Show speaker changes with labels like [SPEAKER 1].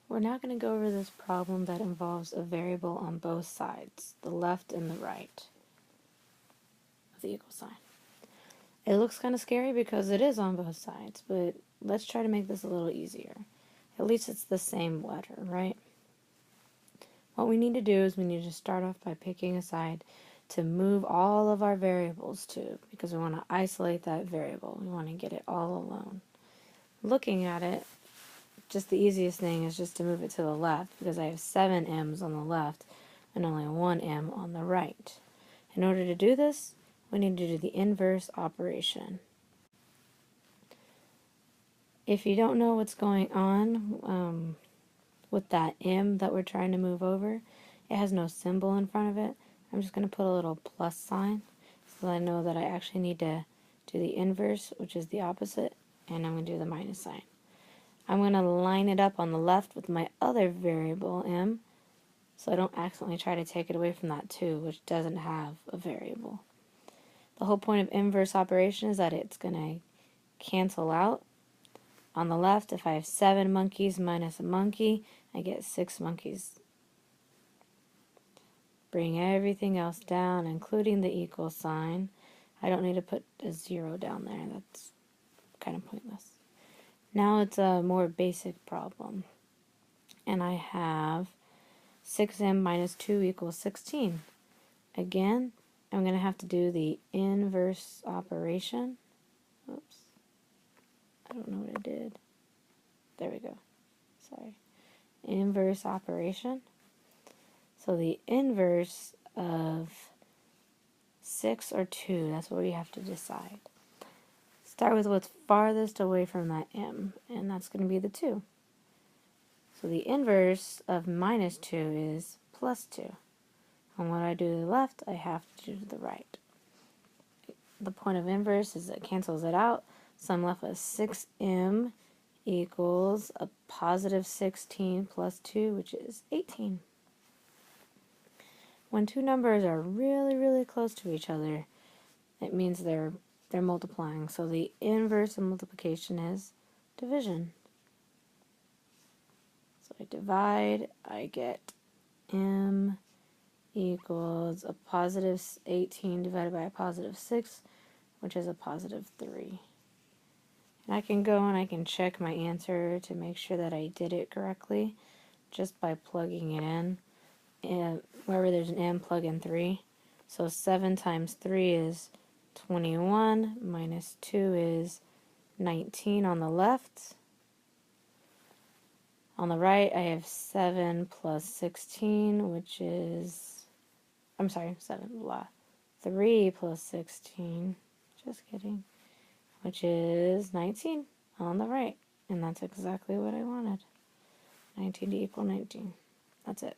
[SPEAKER 1] We're now going to go over this problem that involves a variable on both sides, the left and the right of the equal sign. It looks kind of scary because it is on both sides, but let's try to make this a little easier. At least it's the same letter, right? What we need to do is we need to start off by picking a side to move all of our variables to, because we want to isolate that variable. We want to get it all alone. Looking at it, just the easiest thing is just to move it to the left because I have 7 m's on the left and only 1 m on the right. In order to do this, we need to do the inverse operation. If you don't know what's going on with that m that we're trying to move over, it has no symbol in front of it. I'm just going to put a little plus sign so that I know that I actually need to do the inverse, which is the opposite, and I'm going to do the minus sign. I'm going to line it up on the left with my other variable, m, so I don't accidentally try to take it away from that 2, which doesn't have a variable. The whole point of inverse operation is that it's going to cancel out. On the left, if I have 7 monkeys minus a monkey, I get 6 monkeys. Bring everything else down, including the equal sign. I don't need to put a 0 down there. That's kind of pointless. Now it's a more basic problem. And I have 6m minus 2 equals 16. Again, I'm going to have to do the inverse operation. Oops. I don't know what I did. There we go. Sorry. Inverse operation. So the inverse of 6 or 2, that's what we have to decide. Start with what's farthest away from that m, and that's going to be the 2. So the inverse of minus 2 is plus 2. And what I do to the left, I have to do to the right. The point of inverse is it cancels it out, so I'm left with 6m equals a positive 16 plus 2, which is 18. When two numbers are really, really close to each other, it means they're multiplying. So the inverse of multiplication is division. So I divide, I get m equals a positive 18 divided by a positive 6, which is a positive 3. And I can go and I can check my answer to make sure that I did it correctly just by plugging it in. And wherever there's an m, plug in 3. So 7 times 3 is 21, minus 2 is 19 on the left. On the right, I have 7 plus 16, which is, I'm sorry, 7, blah. 3 plus 16, just kidding, which is 19 on the right. And that's exactly what I wanted. 19 to equal 19. That's it.